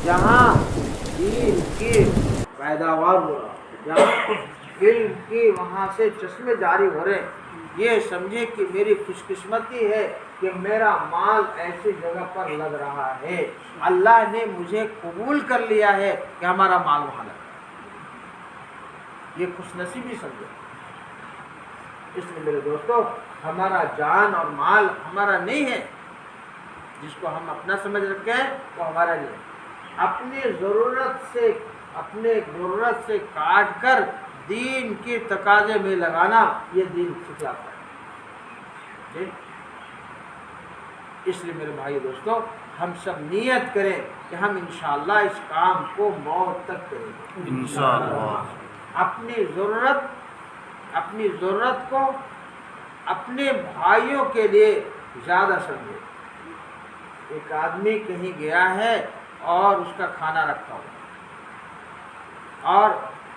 جہاں دین کی پیداوار ہو رہا، جہاں علم کی وہاں سے چشمے جاری ہو رہے، یہ سمجھے کہ میری خوش قسمتی ہے کہ میرا مال ایسی جگہ پر لگ رہا ہے، اللہ نے مجھے قبول کر لیا ہے کہ ہمارا مال وہاں لگا، یہ خوش نصیبی سمجھے۔ اس لیے میرے دوستو، ہمارا جان اور مال ہمارا نہیں ہے، جس کو ہم اپنا سمجھ رکھے ہیں وہ ہمارا نہیں ہے۔ اپنی ضرورت سے کاٹ کر دین کی تقاضے میں لگانا، یہ دین سکھلاتا ہے۔ اس لیے میرے بھائی دوستو، ہم سب نیت کریں کہ ہم انشاءاللہ اس کام کو موت تک کریں گے انشاءاللہ۔ اپنی ضرورت کو اپنے بھائیوں کے لیے زیادہ سمجھے۔ ایک آدمی کہیں گیا ہے اور اس کا کھانا رکھا ہوا، اور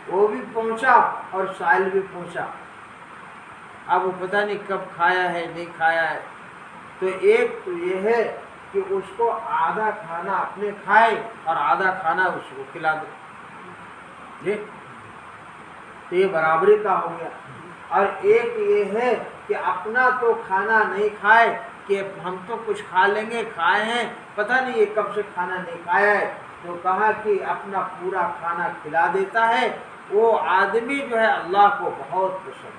وہ بھی پہنچا اور سائل بھی پہنچا، اب وہ پتہ نہیں کب کھایا ہے نہیں کھایا ہے، تو ایک تو یہ ہے کہ اس کو آدھا کھانا اپنے کھائے اور آدھا کھانا اس کو کھلا دے، جی تو یہ برابری کا ہو گیا۔ اور ایک یہ ہے کہ اپنا تو کھانا نہیں کھائے کہ ہم تو کچھ کھا لیں گے، کھائے ہیں پتہ نہیں یہ کب سے کھانا نہیں کھایا ہے، تو کہا کہ اپنا پورا کھانا کھلا دیتا ہے، وہ آدمی جو ہے اللہ کو بہت پسند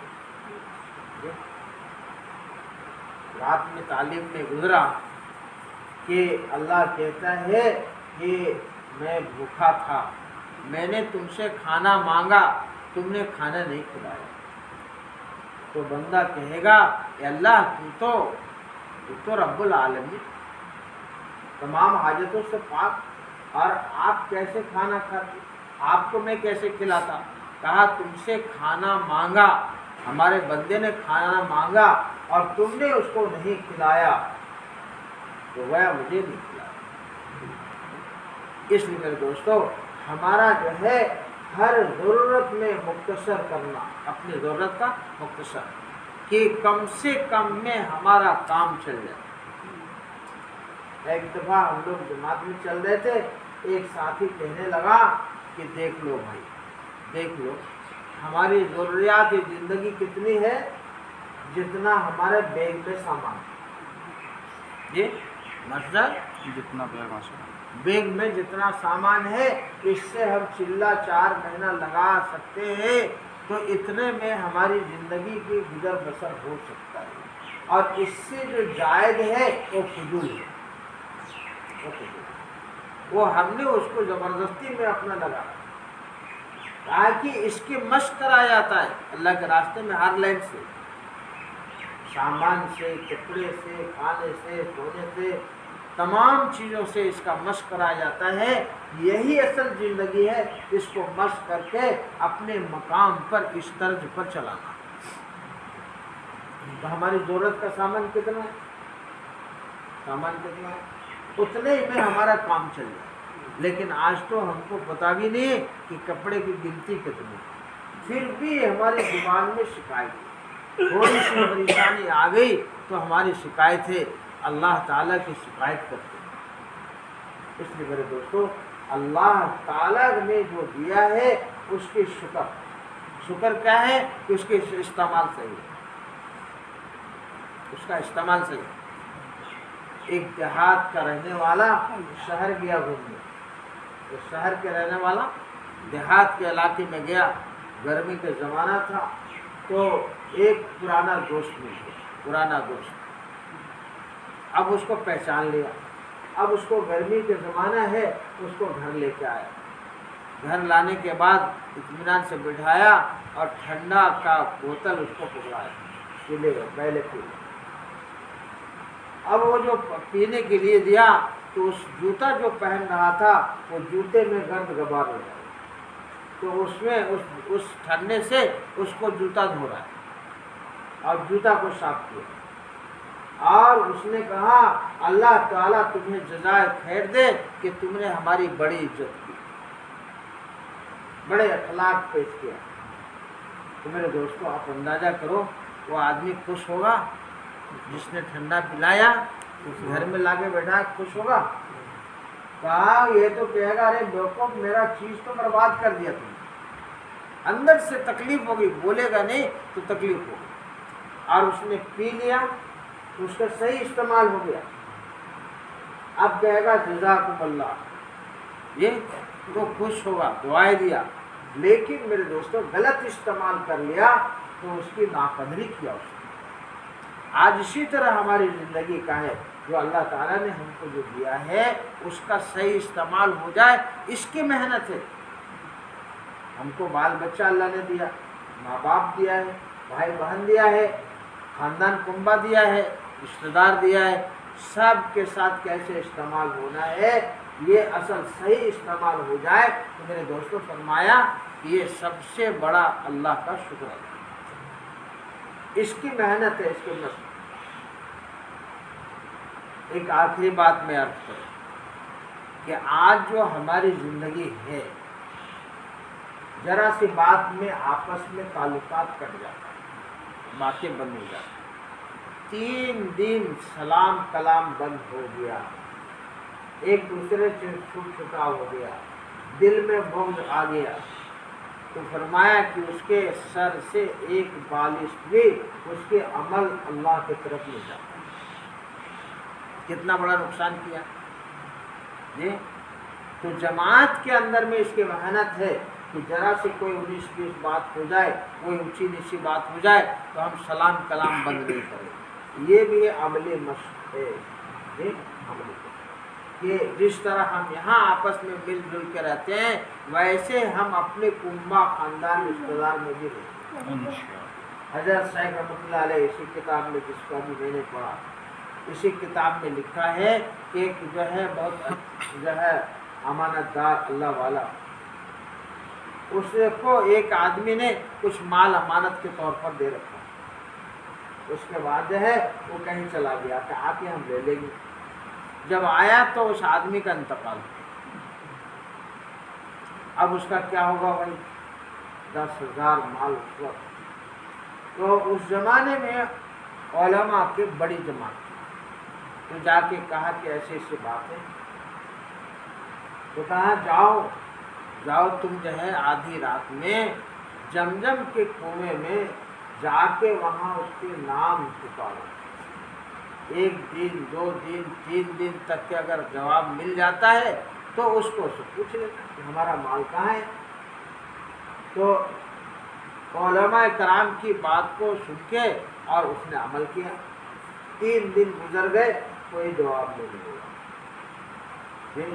ہے۔ رات میں تعلیم میں گزرا کہ اللہ کہتا ہے کہ میں بھوکا تھا، میں نے تم سے کھانا مانگا، تم نے کھانا نہیں کھلایا، تو بندہ کہے گا اے اللہ تو رب العالمین، تمام حاجتوں سے پاک، اور آپ کیسے کھانا کھاتے، آپ کو میں کیسے کھلاتا؟ کہا تم سے کھانا مانگا، ہمارے بندے نے کھانا مانگا اور تم نے اس کو نہیں کھلایا، تو گویا مجھے نہیں کھلایا۔ اس لیے میرے دوستو، ہمارا جو ہے ہر ضرورت میں مختصر کرنا، اپنی ضرورت کا مختصر، کہ کم سے کم میں ہمارا کام چل جائے۔ ایک دفعہ ہم لوگ جماعت میں چل رہے تھے، ایک ساتھی کہنے لگا کہ دیکھ لو بھائی، دیکھ لو ہماری ضروریات زندگی کتنی ہے، جتنا ہمارے بیگ میں سامان ہے، جی مثلا جتنا بیگ میں جتنا سامان ہے، اس سے ہم چلہ 4 مہینہ لگا سکتے ہیں، تو اتنے میں ہماری زندگی کی گزر بسر ہو سکتا ہے، اور اس سے جو زائد ہے وہ فضول ہے، وہ ہم نے اس کو زبردستی میں اپنا لگا، تاکہ اس کی مشق کرایا جاتا ہے اللہ کے راستے میں، ہر لائن سے، سامان سے، کپڑے سے، کھانے سے، سونے سے، تمام چیزوں سے اس کا مشق کرایا جاتا ہے۔ یہی اصل زندگی ہے، اس کو مشق کر کے اپنے مقام پر اس طرز پر چلانا۔ تو ہماری ضرورت کا سامان کتنا ہے، اتنے ہی میں ہمارا کام چل جائے۔ لیکن آج تو ہم کو پتہ بھی نہیں کہ کپڑے کی گنتی کتنی، پھر بھی ہماری زبان میں شکایت ہے، تھوڑی سی پریشانی آ گئی تو ہماری شکایت ہے، اللہ تعالیٰ کی شکایت کرتے ہیں۔ اس لیے میرے دوستو، اللہ تعالیٰ نے جو دیا ہے اس کی شکر کیا ہے کہ اس کے استعمال صحیح ہے، اس کا استعمال صحیح ہے۔ ایک دیہات کا رہنے والا شہر گیا گھومنے، تو شہر کے رہنے والا دیہات کے علاقے میں گیا، گرمی کا زمانہ تھا، تو ایک پرانا دوست مل گیا، پرانا دوست، اب اس کو پہچان لیا، اب اس کو گرمی کے زمانہ ہے، اس کو گھر لے کے آیا، گھر لانے کے بعد اطمینان سے بٹھایا اور ٹھنڈا کا بوتل اس کو پکڑایا، پیلے گا پہلے پیلے۔ اب وہ جو پینے کے لیے دیا تو اس جوتا جو پہن رہا تھا وہ جوتے میں گرد غبار ہو گیا، تو اس میں اس ٹھنڈے سے اس کو جوتا دھو رہا ہے اور جوتا کو صاف کیا، اور اس نے کہا اللہ تعالیٰ تمہیں جزائے خیر دے کہ تم نے ہماری بڑی عزت کی، بڑے اخلاق پیش کیا۔ تو میرے دوستو، آپ اندازہ کرو وہ آدمی خوش ہوگا جس نے ٹھنڈا پلایا، اس گھر میں لا کے بیٹھا خوش ہوگا؟ کہا یہ تو کہے گا ارے بیوقوف میرا چیز تو برباد کر دیا تم نے، اندر سے تکلیف ہوگی، بولے گا نہیں تو تکلیف ہوگی، اور اس نے پی لیا تو اس کا صحیح استعمال ہو گیا، اب کہے گا جزاکم اللہ، یہ تو خوش ہوگا، دعائیں دیا، لیکن میرے دوستوں غلط استعمال کر لیا تو اس کی ناقدری کیا اس نے۔ آج اسی طرح ہماری زندگی کا ہے، جو اللہ تعالیٰ نے ہم کو جو دیا ہے اس کا صحیح استعمال ہو جائے، اس کی محنت ہے۔ ہم کو بال بچہ اللہ نے دیا، ماں باپ دیا ہے، بھائی بہن دیا ہے، خاندان کنبہ دیا ہے، رشتہ دار دیا ہے، سب کے ساتھ کیسے استعمال ہونا ہے، یہ اصل صحیح استعمال ہو جائے تو میرے دوستوں فرمایا کہ یہ سب سے بڑا اللہ کا شکر ہے، اس کی محنت ہے، اس کی مشق۔ ایک آخری بات میں عرض کروں کہ آج جو ہماری زندگی ہے، ذرا سی بات میں آپس میں تعلقات کٹ جاتا ہے، باتیں بند ہو جاتی، 3 دن سلام کلام بند ہو گیا، ایک دوسرے سے چھوٹ چھٹاؤ ہو گیا، دل میں بغض آ گیا، تو فرمایا کہ اس کے سر سے ایک بالش بھی اس کے عمل اللہ کی طرف لے جاتا ہے۔ کتنا بڑا نقصان کیا جی۔ تو جماعت کے اندر میں اس کی محنت ہے کہ ذرا سے کوئی 19-20 بات ہو جائے، کوئی اونچی نیچی بات ہو جائے تو ہم سلام کلام بند نہیں کریں، یہ بھی عملی مشق ہے جی، عملی کہ جس طرح ہم یہاں آپس میں مل جل کے رہتے ہیں ویسے ہم اپنے کنبہ خاندان رشتہ دار میں بھی رہتے ہیں۔ حضرت شیخ رحمۃ اللہ علیہ اسی کتاب میں، جس کو ابھی میں نے پڑھا، اسی کتاب میں لکھا ہے کہ ایک جو ہے بہت جو ہے امانت دار اللہ والا، اس کو ایک آدمی نے کچھ مال امانت کے طور پر دے رکھا، اس کے بعد جو ہے وہ کہیں چلا گیا کہ آ کے ہم لے لیں گے، جب آیا تو اس آدمی کا انتقال ہو، اب اس کا کیا ہوگا بھائی، 10,000 مال اس وقت۔ تو اس زمانے میں علماء کی بڑی جماعت تھی، تو جا کے کہا کہ ایسی ایسی بات ہے، تو کہا جاؤ تم جو ہے آدھی رات میں زمزم کے کنویں میں جا کے وہاں اس کے نام پکارو، 1 دن 2 دن 3 دن تک کے اگر جواب مل جاتا ہے تو اس کو سے پوچھ لینا کہ ہمارا مال کہاں ہے۔ تو علماء کرام کی بات کو سن کے اور اس نے عمل کیا، 3 دن گزر گئے کوئی جواب نہیں ملا،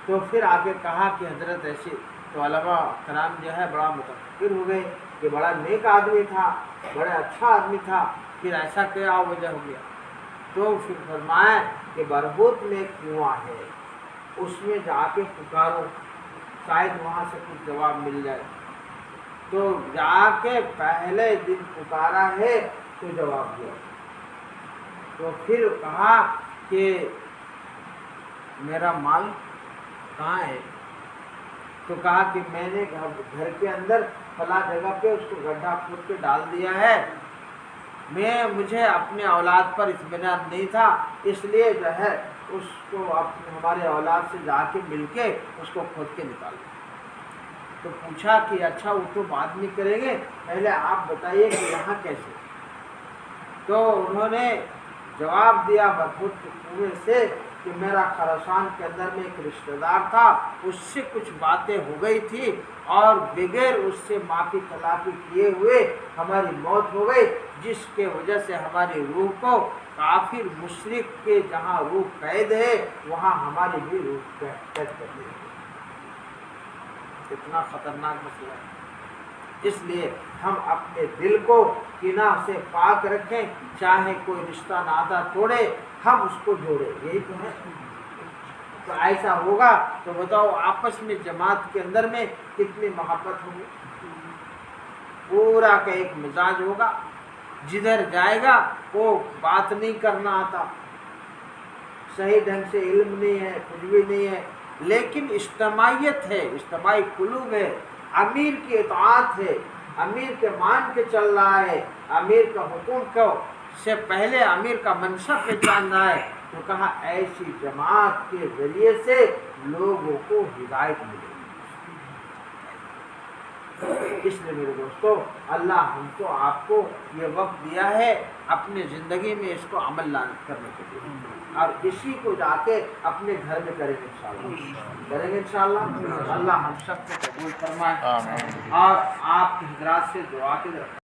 تو پھر آگے کہا کہ حضرت ایسی، تو علماء کرام جو ہے بڑا متفکر ہو گئے کہ بڑا نیک آدمی تھا، بڑا اچھا آدمی تھا، پھر ایسا کیا وجہ ہو گیا، تو پھر فرمایا کہ برہوت میں ایک کنواں ہے، اس میں جا کے پکارو، شاید وہاں سے کچھ جواب مل جائے۔ تو جا کے پہلے دن پکارا ہے تو جواب دیا، تو پھر کہا کہ میرا مال کہاں ہے، تو کہا کہ میں نے گھر کے اندر فلاں جگہ پہ اس کو گڈھا کھود کے ڈال دیا ہے، مجھے اپنے اولاد پر اطمینان نہیں تھا، اس لیے جو ہے اس کو ہمارے اولاد سے جا کے مل کے اس کو کھود کے نکالا۔ تو پوچھا کہ اچھا وہ تو بعد میں کریں گے، پہلے آپ بتائیے کہ یہاں کیسے، تو انہوں نے جواب دیا برہوت کے کنویں سے کہ میرا خراسان کے اندر میں ایک رشتہ دار تھا، اس سے کچھ باتیں ہو گئی تھی اور بغیر اس سے معافی طلبی کیے ہوئے ہماری موت ہو گئی، جس کے وجہ سے ہماری روح کو کافر مشرک کے جہاں روح قید ہے وہاں ہماری بھی روح قید کر دی ہے۔ اتنا خطرناک مسئلہ ہے، اس لیے ہم اپنے دل کو کینہ سے پاک رکھیں، چاہے کوئی رشتہ ناتا توڑے ہم اس کو جوڑیں، یہی تو ہے۔ تو ایسا ہوگا تو بتاؤ آپس میں جماعت کے اندر میں کتنی محبت ہوگی، پورا کا ایک مزاج ہوگا، جدھر جائے گا وہ بات نہیں کرنا آتا، صحیح ڈھنگ سے علم نہیں ہے، کچھ بھی نہیں ہے، لیکن اجتماعیت ہے، اجتماعی قلوب ہے، امیر کی اطاعت ہے، امیر کے مان کے چل رہا ہے، امیر کا حکم کو سے پہلے امیر کا منصب پہچان رہا ہے، تو کہا ایسی جماعت کے ذریعے سے لوگوں کو ہدایت ملے گی۔ اس لیے میرے دوستو، اللہ ہم کو آپ کو یہ وقت دیا ہے اپنے زندگی میں اس کو عمل کرنے کے لیے، اور اسی کو جا کے اپنے گھر میں کریں گے انشاءاللہ، کریں گے انشاءاللہ۔ اللہ ہم سب کو قبول فرمائے، اور آپ کے حضرات سے دعا کے رکھیں۔